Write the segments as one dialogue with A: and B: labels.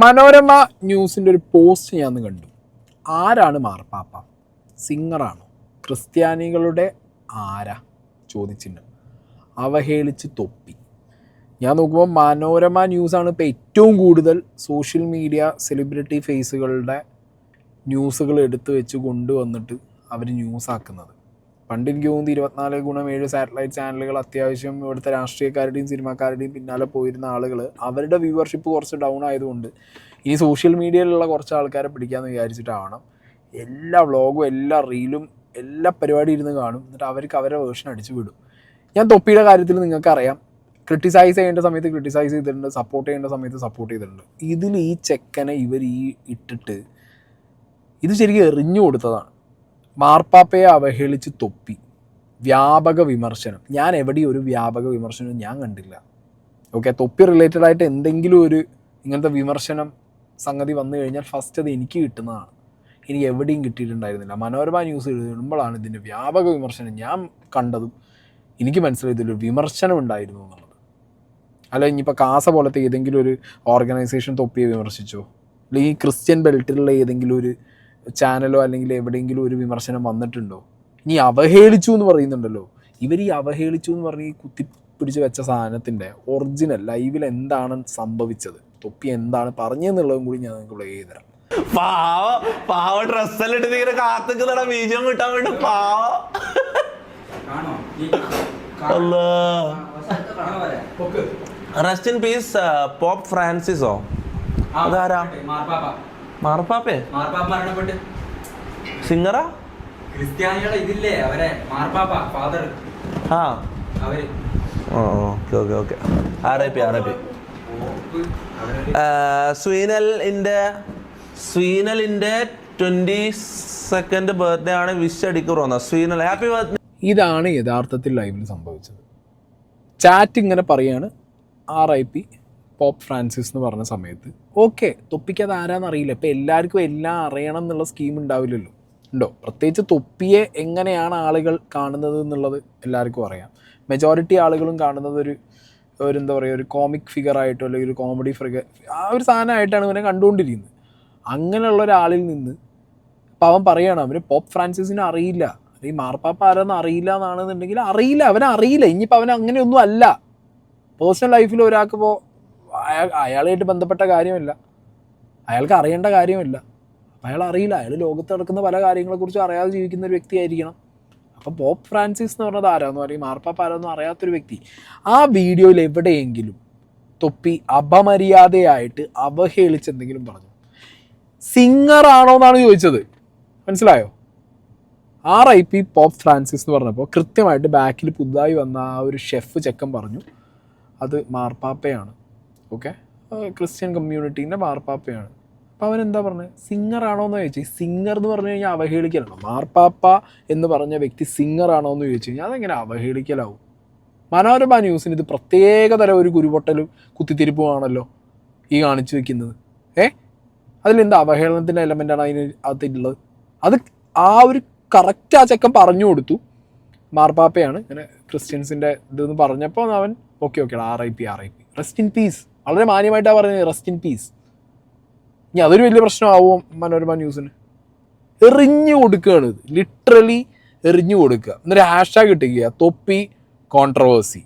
A: മനോരമ ന്യൂസിൻ്റെ ഒരു പോസ്റ്റ് ഞാൻ കണ്ടു. ആരാണ് മാർപ്പാപ്പ? സിംഗറാണോ? ക്രിസ്ത്യാനികളുടെ ആരാ? ചോദിച്ചിട്ടുണ്ട്. അവഹേളിച്ച് തൊപ്പി. ഞാൻ നോക്കുമ്പോൾ മനോരമ ന്യൂസാണ് ഇപ്പോൾ ഏറ്റവും കൂടുതൽ സോഷ്യൽ മീഡിയ സെലിബ്രിറ്റി ഫേസുകളുടെ ന്യൂസുകൾ എടുത്തു വെച്ച് കൊണ്ടുവന്നിട്ട് അവർ ന്യൂസാക്കുന്നത്. പണ്ട് എനിക്ക് തോന്നുന്നു 24/7 സാറ്റലൈറ്റ് ചാനലുകൾ അത്യാവശ്യം ഇവിടുത്തെ രാഷ്ട്രീയക്കാരുടെയും സിനിമാക്കാരുടെയും പിന്നാലെ പോയിരുന്ന ആളുകൾ അവരുടെ വ്യൂവർഷിപ്പ് കുറച്ച് ഡൗൺ ആയതുകൊണ്ട് ഈ സോഷ്യൽ മീഡിയയിലുള്ള കുറച്ച് ആൾക്കാരെ പിടിക്കാമെന്ന് വിചാരിച്ചിട്ടാവണം എല്ലാ വ്ളോഗും എല്ലാ റീലും എല്ലാ പരിപാടിയും ഇരുന്ന് കാണും. എന്നിട്ട് അവർക്ക് അവരുടെ വേർഷൻ അടിച്ചു വിടും. ഞാൻ തൊപ്പിയുടെ കാര്യത്തിൽ നിങ്ങൾക്കറിയാം, ക്രിട്ടിസൈസ് ചെയ്യേണ്ട സമയത്ത് ക്രിട്ടിസൈസ് ചെയ്തിട്ടുണ്ട്, സപ്പോർട്ട് ചെയ്യേണ്ട സമയത്ത് സപ്പോർട്ട് ചെയ്തിട്ടുണ്ട്. ഇതിൽ ഈ ചെക്കനെ ഇവർ ഇട്ടിട്ട് ഇത് ശരിക്കും എറിഞ്ഞു കൊടുത്തതാണ്. മാർപ്പാപ്പയെ അവഹേളിച്ച് തൊപ്പി. വ്യാപക വിമർശനം. ഞാൻ എവിടെയും ഒരു വ്യാപക വിമർശനം ഞാൻ കണ്ടില്ല. ഓക്കെ, തൊപ്പി റിലേറ്റഡ് ആയിട്ട് എന്തെങ്കിലും ഒരു ഇങ്ങനത്തെ വിമർശനം സംഗതി വന്നു കഴിഞ്ഞാൽ ഫസ്റ്റ് അത് എനിക്ക് കിട്ടുന്നതാണ്. എനിക്ക് എവിടെയും കിട്ടിയിട്ടുണ്ടായിരുന്നില്ല. മനോരമ ന്യൂസ് എഴുതുമ്പോഴാണ് ഇതിൻ്റെ വ്യാപക വിമർശനം ഞാൻ കണ്ടതും എനിക്ക് മനസ്സിലായതിലൊരു വിമർശനം ഉണ്ടായിരുന്നു എന്നുള്ളത്. അല്ല ഇനിയിപ്പോൾ കാസ പോലത്തെ ഏതെങ്കിലും ഒരു ഓർഗനൈസേഷൻ തൊപ്പിയെ വിമർശിച്ചോ, അല്ലെങ്കിൽ ഈ ക്രിസ്ത്യൻ ബെൽറ്റിലുള്ള ഏതെങ്കിലും ഒരു ചാനലോ അല്ലെങ്കിൽ എവിടെയെങ്കിലും ഒരു വിമർശനം വന്നിട്ടുണ്ടോ? ഇനി അവഹേളിച്ചു എന്ന് പറയുന്നുണ്ടല്ലോ. ഇവർ ഈ അവഹേളിച്ചു എന്ന് പറഞ്ഞ് ഈ കുത്തിപ്പിടിച്ച് വെച്ച സാധനത്തിൻ്റെ ഒറിജിനൽ ലൈവിൽ എന്താണ് സംഭവിച്ചത്, തൊപ്പി എന്താണ് പറഞ്ഞതെന്നുള്ളതും കൂടി ഞാൻ നിങ്ങൾക്ക് പ്ലേ ചെയ്ത് തരാം.
B: പാവ ഡ്രസ്സെല്ലാം ഇട്ട് ഇങ്ങനെ കാത്തിക്കുന്നടാ ബീജം കിട്ടാൻ വേണ്ടി. റെസ്റ്റ് ഇൻ പീസ് പോപ്പ് ഫ്രാൻസിസോ? അതാരാ? മാർപ്പാപ്പേ?
C: മരണപ്പെട്ട്
B: സിംഗറാ?
C: ക്രിസ്ത്യാനികളെ ഇതില്ലേ അവരെ മാർപ്പാപ്പ ഫാദർ.
B: ആ
C: അവര്
B: ഓക്കെ ഓക്കെ. RIP. സ്വീനലിന്റെ 22nd ബർത്ത്ഡേ ആണ്. വിഷ് അടിക്കുറോന്ന സ്വീനൽ ഹാപ്പി ബർത്ത്ഡേ.
A: ഇതാണ് യഥാർത്ഥത്തിൽ ലൈവിൽ സംഭവിച്ചത്. ചാറ്റ് ഇങ്ങനെ പറയാണ് RIP പോപ്പ് ഫ്രാൻസിസ് എന്ന് പറഞ്ഞ സമയത്ത് ഓക്കെ, തൊപ്പിക്ക് അത് ആരാന്ന് അറിയില്ല. ഇപ്പം എല്ലാവർക്കും എല്ലാം അറിയണം എന്നുള്ള സ്കീം ഉണ്ടാവില്ലല്ലോ. ഉണ്ടോ? പ്രത്യേകിച്ച് തൊപ്പിയെ എങ്ങനെയാണ് ആളുകൾ കാണുന്നത് എന്നുള്ളത് എല്ലാവർക്കും അറിയാം. മെജോറിറ്റി ആളുകളും കാണുന്നത് ഒരു എന്താ പറയുക, ഒരു കോമിക് ഫിഗറായിട്ടോ അല്ലെങ്കിൽ ഒരു കോമഡി ഫിഗർ ആ ഒരു സാധനമായിട്ടാണ് ഇവനെ കണ്ടുകൊണ്ടിരിക്കുന്നത്. അങ്ങനെയുള്ള ഒരാളിൽ നിന്ന് ഇപ്പം അവൻ പറയുകയാണ് അവന് പോപ്പ് ഫ്രാൻസിസിനെ അറിയില്ല, ഈ മാർപ്പാപ്പ ആരാന്ന് അറിയില്ല എന്നാണെന്നുണ്ടെങ്കിൽ അറിയില്ല, അവനറിയില്ല. ഇനിയിപ്പോൾ അവൻ അങ്ങനെയൊന്നും അല്ല. പേഴ്സണൽ ലൈഫിൽ ഒരാൾക്കിപ്പോൾ അയാളായിട്ട് ബന്ധപ്പെട്ട കാര്യമല്ല, അയാൾക്ക് അറിയേണ്ട കാര്യമല്ല. അയാൾ അറിയില്ല, അയാൾ ലോകത്ത് നടക്കുന്ന പല കാര്യങ്ങളെക്കുറിച്ച് അറിയാതെ ജീവിക്കുന്ന ഒരു വ്യക്തിയായിരിക്കണം. അപ്പോൾ പോപ്പ് ഫ്രാൻസിസ് എന്ന് പറഞ്ഞത് ആരാന്ന് പറയും, മാർപ്പാപ്പ ആരാന്നും അറിയാത്തൊരു വ്യക്തി. ആ വീഡിയോയിൽ എവിടെയെങ്കിലും തൊപ്പി അപമര്യാദയായിട്ട് അവഹേളിച്ചെന്തെങ്കിലും പറഞ്ഞു? സിംഗറാണോ എന്നാണ് ചോദിച്ചത്. മനസ്സിലായോ? RIP പോപ്പ് ഫ്രാൻസിസ് എന്ന് പറഞ്ഞപ്പോൾ കൃത്യമായിട്ട് ബാക്കിൽ പുതുതായി വന്ന ആ ഒരു ഷെഫ് ചെക്കൻ പറഞ്ഞു അത് മാർപ്പാപ്പയാണ്. Okay, Christian കമ്മ്യൂണിറ്റീൻ്റെ മാർപ്പാപ്പയാണ്. അപ്പോൾ അവനെന്താ പറഞ്ഞത്? സിംഗറാണോ എന്ന് ചോദിച്ചു. സിംഗർ എന്ന് പറഞ്ഞു കഴിഞ്ഞാൽ അവഹേളിക്കലാണോ? മാർപ്പാപ്പ എന്ന് പറഞ്ഞ വ്യക്തി സിംഗറാണോ എന്ന് ചോദിച്ചു കഴിഞ്ഞാൽ അതെങ്ങനെ അവഹേളിക്കലാവും? മനോരമ ന്യൂസിന് ഇത് പ്രത്യേകതരം ഒരു കുരുപൊട്ടലും കുത്തിത്തിരിപ്പുമാണല്ലോ ഈ കാണിച്ചു വെക്കുന്നത്. അതിലെന്താ അവഹേളനത്തിൻ്റെ എലമെൻ്റാണ് അതിന് അകത്തുള്ളത്? അത് ആ ഒരു കറക്റ്റ് ആ ചെക്കൻ പറഞ്ഞു കൊടുത്തു മാർപ്പാപ്പയാണ് ഇങ്ങനെ ക്രിസ്ത്യൻസിൻ്റെ ഇതെന്ന് പറഞ്ഞപ്പോൾ അവൻ okay RIP rest in piece. വളരെ മാന്യമായിട്ടാണ് പറയുന്നത് റെസ്റ്റ് ഇൻ പീസ്. ഇനി അതൊരു വലിയ പ്രശ്നമാവും മനോരമ ന്യൂസിന്. എറിഞ്ഞു കൊടുക്കുകയാണ് ഇത്, ലിറ്ററലി എറിഞ്ഞു കൊടുക്കുക. എന്നൊരു #, ഇട്ടുക Thoppi controversy,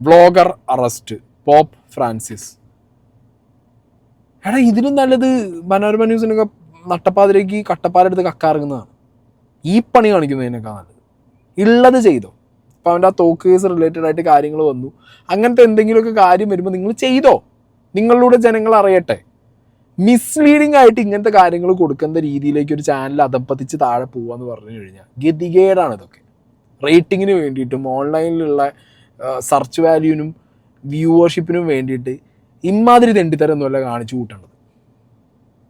A: vlogger arrest, Pope Francis. ഇതിലും നല്ലത് മനോരമ ന്യൂസിനൊക്കെ നട്ടപ്പാതിലേക്ക് കട്ടപ്പാലെടുത്ത് കക്കാറുന്നതാണ്. ഈ പണി കാണിക്കുന്നതിനേക്കാൾ നല്ലത് ഉള്ളത് ചെയ്തോ. ഇപ്പോൾ അവൻ്റെ ആ തോക്ക് കേസ് റിലേറ്റഡ് ആയിട്ട് കാര്യങ്ങൾ വന്നു, അങ്ങനത്തെ എന്തെങ്കിലുമൊക്കെ കാര്യം വരുമ്പോൾ നിങ്ങൾ ചെയ്തോ, നിങ്ങളിലൂടെ ജനങ്ങൾ അറിയട്ടെ. മിസ്ലീഡിങ് ആയിട്ട് ഇങ്ങനത്തെ കാര്യങ്ങൾ കൊടുക്കുന്ന രീതിയിലേക്ക് ഒരു ചാനൽ അധപ്പതിച്ച് താഴെ പോവാന്ന് പറഞ്ഞു കഴിഞ്ഞാൽ ഗതികേടാണ് ഇതൊക്കെ. റേറ്റിങ്ങിന് വേണ്ടിയിട്ടും ഓൺലൈനിലുള്ള സെർച്ച് വാല്യൂവിനും വ്യൂവർഷിപ്പിനും വേണ്ടിയിട്ട് ഇമാതിരി തെണ്ടിത്തരൊന്നുമല്ല കാണിച്ചു കൂട്ടേണ്ടത്.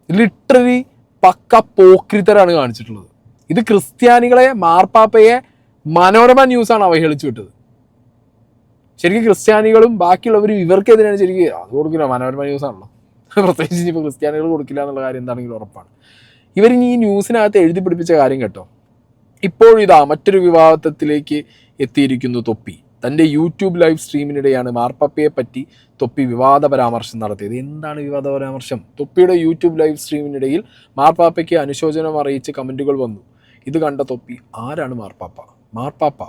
A: ലിറ്ററലി പക്ക പോക്രിത്തരാണ് കാണിച്ചിട്ടുള്ളത്. ഇത് ക്രിസ്ത്യാനികളെ, മാർപ്പാപ്പയെ മനോരമ ന്യൂസാണ് അവഹേളിച്ചു വിട്ടത്. ശരിക്കും ക്രിസ്ത്യാനികളും ബാക്കിയുള്ളവരും ഇവർക്കെതിരെയാണ് ശരിക്കും അത് കൊടുക്കില്ല. മനോരമ ന്യൂസാണല്ലോ, പ്രത്യേകിച്ച് ഇപ്പോൾ ക്രിസ്ത്യാനികൾ കൊടുക്കില്ല എന്നുള്ള കാര്യം എന്താണെങ്കിലും ഉറപ്പാണ്. ഇവരിനി ഈ ന്യൂസിനകത്ത് എഴുതി പിടിപ്പിച്ച കാര്യം കേട്ടോ. ഇപ്പോഴിതാ മറ്റൊരു വിവാദത്തിലേക്ക് എത്തിയിരിക്കുന്നു തൊപ്പി. തൻ്റെ യൂട്യൂബ് ലൈവ് സ്ട്രീമിനിടെയാണ് മാർപ്പാപ്പയെ പറ്റി തൊപ്പി വിവാദ പരാമർശം നടത്തിയത്. എന്താണ് വിവാദ പരാമർശം? തൊപ്പിയുടെ യൂട്യൂബ് ലൈവ് സ്ട്രീമിനിടയിൽ മാർപ്പാപ്പയ്ക്ക് അനുശോചനം അറിയിച്ച് കമൻറ്റുകൾ വന്നു. ഇത് കണ്ട തൊപ്പി ആരാണ് മാർപ്പാപ്പ? മാർപ്പാപ്പ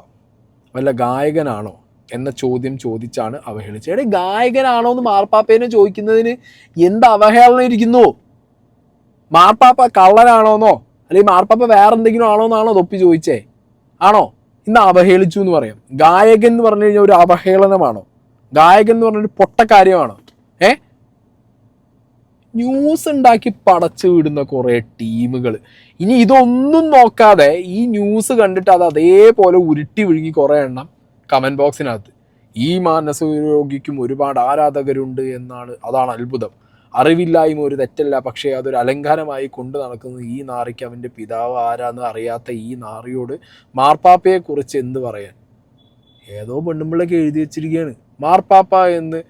A: വല്ല ഗായകനാണോ എന്ന ചോദ്യം ചോദിച്ചാണ് അവഹേളിച്ചത്. എടേ, ഗായകനാണോ എന്ന് മാർപ്പാപ്പേനെ ചോദിക്കുന്നതിന് എന്ത് അവഹേളനം ഇരിക്കുന്നു? മാർപ്പാപ്പ കള്ളനാണോന്നോ അല്ലെങ്കിൽ മാർപ്പാപ്പ വേറെ എന്തെങ്കിലും ആണോ എന്നാണോ തൊപ്പി ചോദിച്ചേ? ആണോ? ഇന്ന് അവഹേളിച്ചു എന്ന് പറയാം. ഗായകൻ എന്ന് പറഞ്ഞു കഴിഞ്ഞാൽ ഒരു അവഹേളനമാണോ? ഗായകൻ എന്ന് പറഞ്ഞൊരു പൊട്ടക്കാര്യമാണോ? ന്യൂസ് ഉണ്ടാക്കി പടച്ചു വിടുന്ന കുറേ ടീമുകൾ ഇനി ഇതൊന്നും നോക്കാതെ ഈ ന്യൂസ് കണ്ടിട്ട് അത് അതേപോലെ ഉരുട്ടി വിഴുങ്ങി കുറേ എണ്ണം കമൻറ്റ് ബോക്സിനകത്ത് ഈ മാനസരോഗിക്കും ഒരുപാട് ആരാധകരുണ്ട് എന്നാണ്. അതാണ് അത്ഭുതം. അറിവില്ലായ്മ ഒരു തെറ്റല്ല, പക്ഷേ അതൊരു അലങ്കാരമായി കൊണ്ട് നടക്കുന്നത് ഈ നാറിക്ക് അവൻ്റെ പിതാവ് ആരാന്ന് അറിയാത്ത ഈ നാറിയോട് മാർപ്പാപ്പയെക്കുറിച്ച് എന്ത് പറയാൻ? ഏതോ പെണ്ണുമ്പിള്ളക്ക് എഴുതി വെച്ചിരിക്കുകയാണ് മാർപ്പാപ്പ എന്ന്.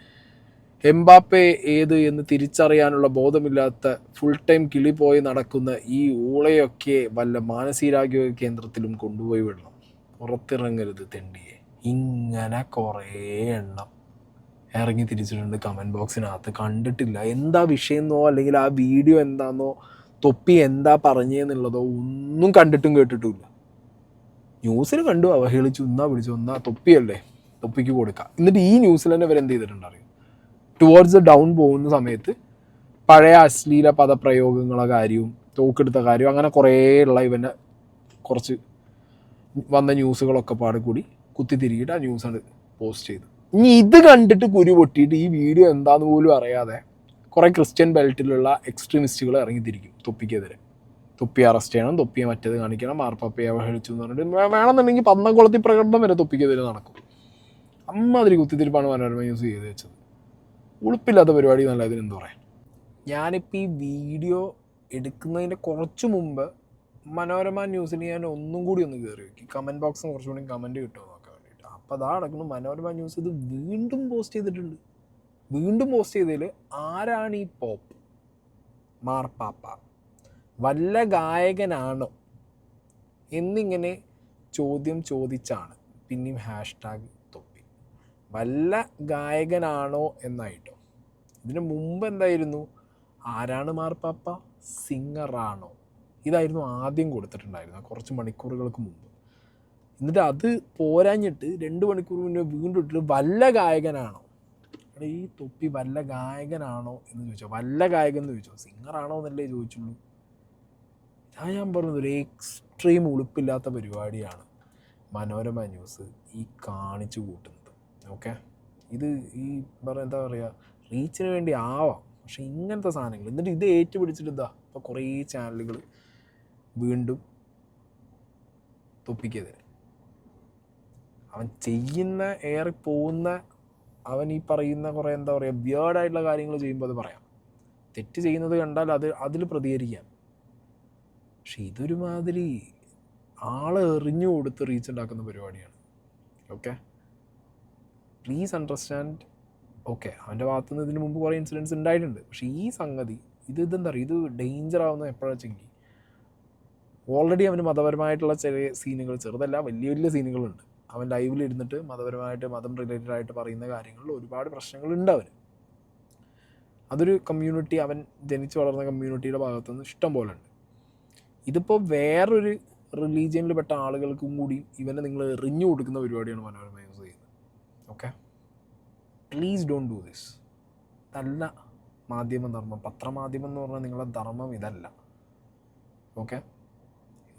A: എംബാപ്പെ ഏത് എന്ന് തിരിച്ചറിയാനുള്ള ബോധമില്ലാത്ത ഫുൾ ടൈം കിളി പോയി നടക്കുന്ന ഈ ഊളയൊക്കെ വല്ല മാനസികാരോഗ്യ കേന്ദ്രത്തിലും കൊണ്ടുപോയി വിടണം. പുറത്തിറങ്ങരുത് തെണ്ടിയെ. ഇങ്ങനെ കുറേ എണ്ണം ഇറങ്ങി തിരിച്ചിട്ടുണ്ട് കമൻറ്റ് ബോക്സിനകത്ത്. കണ്ടിട്ടില്ല എന്താ വിഷയമെന്നോ അല്ലെങ്കിൽ ആ വീഡിയോ എന്താണെന്നോ തൊപ്പി എന്താ പറഞ്ഞതെന്നുള്ളതോ ഒന്നും കണ്ടിട്ടും കേട്ടിട്ടുമില്ല. ന്യൂസിൽ കണ്ടു അവഹേളിച്ചു, ഒന്നാ പിടിച്ചു, ഒന്നാ തൊപ്പിയല്ലേ, തൊപ്പിക്ക് കൊടുക്കുക. എന്നിട്ട് ഈ ന്യൂസിൽ തന്നെ ഇവരെന്ത് ചെയ്തിട്ടുണ്ടറിയും? ടുവേർഡ്സ് ഡൗൺ പോകുന്ന സമയത്ത് പഴയ അശ്ലീല പദപ്രയോഗങ്ങളെ കാര്യവും തോക്കെടുത്ത കാര്യവും അങ്ങനെ കുറേ ഉള്ള ഇവൻ്റെ കുറച്ച് വന്ന ന്യൂസുകളൊക്കെ പാടിക്കൂടി കുത്തിത്തിരിയിട്ട് ആ ന്യൂസാണ് പോസ്റ്റ് ചെയ്തു. ഇനി ഇത് കണ്ടിട്ട് കുരു പൊട്ടിയിട്ട് ഈ വീഡിയോ എന്താന്ന് പോലും അറിയാതെ കുറേ ക്രിസ്ത്യൻ ബെൽറ്റിലുള്ള എക്സ്ട്രീമിസ്റ്റുകൾ ഇറങ്ങിത്തിരിക്കും തൊപ്പിക്കെതിരെ. തൊപ്പി അറസ്റ്റ് ചെയ്യണം, തൊപ്പിയെ മറ്റേത് കാണിക്കണം, മാർപ്പാപ്പയെ അവഹേളിച്ചു എന്ന് പറഞ്ഞിട്ട് വേണമെന്നുണ്ടെങ്കിൽ പന്തംകുളത്തി പ്രകടനം വരെ തൊപ്പിക്കെതിരെ നടക്കും. അമ്മാതിരി കുത്തിത്തിരിപ്പാണ് മനോരമ ന്യൂസ് ചെയ്ത് വെച്ചത്. ഉളുപ്പില്ലാത്ത പരിപാടി എന്നല്ല ഇതിനെന്ത് പറയാൻ. ഞാനിപ്പോൾ ഈ വീഡിയോ എടുക്കുന്നതിൻ്റെ കുറച്ച് മുമ്പ് മനോരമ ന്യൂസിൽ ഞാൻ ഒന്നും കൂടി ഒന്ന് കയറി നോക്കി, കമൻറ്റ് ബോക്സിന് കുറച്ചുകൂടി കമൻറ്റ് കിട്ടുമോ നോക്കാൻ വേണ്ടിയിട്ട്. അപ്പോൾ അതാ നടക്കുന്നു, മനോരമ ന്യൂസ് ഇത് വീണ്ടും പോസ്റ്റ് ചെയ്തിട്ടുണ്ട്. വീണ്ടും പോസ്റ്റ് ചെയ്തതിൽ ആരാണ് ഈ പോപ്പ് മാർപ്പാപ്പ, വല്ല ഗായകനാണോ എന്നിങ്ങനെ ചോദ്യം ചോദിച്ചാണ് പിന്നെയും #തൊപ്പി. വല്ല ഗായകനാണോ എന്നായിട്ടോ. ഇതിന് മുമ്പ് എന്തായിരുന്നു? ആരാണ് മാർപ്പാപ്പ, സിംഗറാണോ? ഇതായിരുന്നു ആദ്യം കൊടുത്തിട്ടുണ്ടായിരുന്നത് കുറച്ച് മണിക്കൂറുകൾക്ക് മുമ്പ്. എന്നിട്ട് അത് പോരാഞ്ഞിട്ട് 2 മണിക്കൂർ മുന്നേ വീണ്ടും ഇട്ടിട്ട് വല്ല ഗായകനാണോ. ഈ തൊപ്പി വല്ല ഗായകനാണോ എന്ന് ചോദിച്ചോ? വല്ല ഗായകൻ എന്ന് ചോദിച്ചോ? സിംഗറാണോ എന്നല്ലേ ചോദിച്ചുള്ളൂ. ഞാൻ പറഞ്ഞത് ഒരു എക്സ്ട്രീം ഉളുപ്പില്ലാത്ത പരിപാടിയാണ് മനോരമ ന്യൂസ് ഈ കാണിച്ചു കൂട്ടുന്നത്. ഓക്കെ, ഇത് ഈ എന്താ പറയുക, റീച്ചിന് വേണ്ടി ആവാം, പക്ഷെ ഇങ്ങനത്തെ സാധനങ്ങൾ എന്നിട്ട് ഇത് ഏറ്റുപിടിച്ചിട്ട് ഇതാ ഇപ്പോൾ കുറേ ചാനലുകൾ വീണ്ടും തൊപ്പിക്കെതിരെ. അവൻ ചെയ്യുന്ന പോകുന്ന അവൻ ഈ പറയുന്ന കുറേ എന്താ പറയുക വിയേർഡായിട്ടുള്ള കാര്യങ്ങൾ ചെയ്യുമ്പോൾ അത് പറയാം, തെറ്റ് ചെയ്യുന്നത് കണ്ടാൽ അതിൽ പ്രതികരിക്കാം. പക്ഷെ ഇതൊരുമാതിരി ആളെ എറിഞ്ഞു കൊടുത്ത് റീച്ച് ഉണ്ടാക്കുന്ന പരിപാടിയാണ്. Okay, please understand. ഓക്കെ, അവൻ്റെ ഭാഗത്തുനിന്ന് ഇതിന് മുമ്പ് കുറേ ഇൻസിഡൻറ്റ്സ് ഉണ്ടായിട്ടുണ്ട്. പക്ഷേ ഈ സംഗതി ഇതെന്താ പറയുക, ഇത് ഡേഞ്ചർ ആവുന്നത് എപ്പോഴാച്ചെങ്കിൽ ഓൾറെഡി അവന് മതപരമായിട്ടുള്ള ചെറിയ സീനുകൾ, ചെറുതല്ല വലിയ വലിയ സീനുകളുണ്ട്. അവൻ ലൈവിൽ ഇരുന്നിട്ട് മതപരമായിട്ട് മതം റിലേറ്റഡ് ആയിട്ട് പറയുന്ന കാര്യങ്ങളിൽ ഒരുപാട് പ്രശ്നങ്ങളുണ്ട് അവന്. അതൊരു കമ്മ്യൂണിറ്റി, അവൻ ജനിച്ചു വളർന്ന കമ്മ്യൂണിറ്റിയുടെ ഭാഗത്തുനിന്ന് ഇഷ്ടം പോലെ ഉണ്ട്. ഇതിപ്പോൾ വേറൊരു റിലീജിയനിൽ പെട്ട ആളുകൾക്കും കൂടി ഇവനെ നിങ്ങൾ എറിഞ്ഞു കൊടുക്കുന്ന പരിപാടിയാണ് മനോരമ യൂസ് ചെയ്യുന്നത്. Okay, please don't do this. ഇതല്ല മാധ്യമധർമ്മം. പത്രമാധ്യമം എന്ന് പറഞ്ഞാൽ നിങ്ങളുടെ ധർമ്മം ഇതല്ല. ഓക്കെ,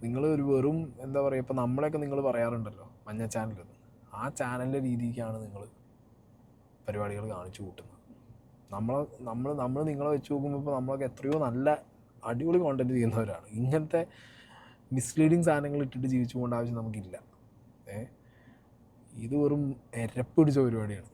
A: നിങ്ങൾ ഒരു വെറും എന്താ പറയുക, ഇപ്പോൾ നമ്മളെയൊക്കെ നിങ്ങൾ പറയാറുണ്ടല്ലോ മഞ്ഞ ചാനൽ, ആ ചാനലിൻ്റെ രീതിക്കാണ് നിങ്ങൾ പരിപാടികൾ കാണിച്ചു കൂട്ടുന്നത്. നമ്മൾ നിങ്ങളെ വെച്ച് നോക്കുമ്പോൾ ഇപ്പോൾ നമ്മളൊക്കെ എത്രയോ നല്ല അടിപൊളി കോണ്ടൻറ്റ് ചെയ്യുന്നവരാണ്. ഇങ്ങനത്തെ മിസ്ലീഡിങ് സാധനങ്ങൾ ഇട്ടിട്ട് ജീവിച്ചു പോകേണ്ട ആവശ്യം നമുക്കില്ല. ഇത് വെറും എരപ്പിടിച്ച പരിപാടിയാണ്.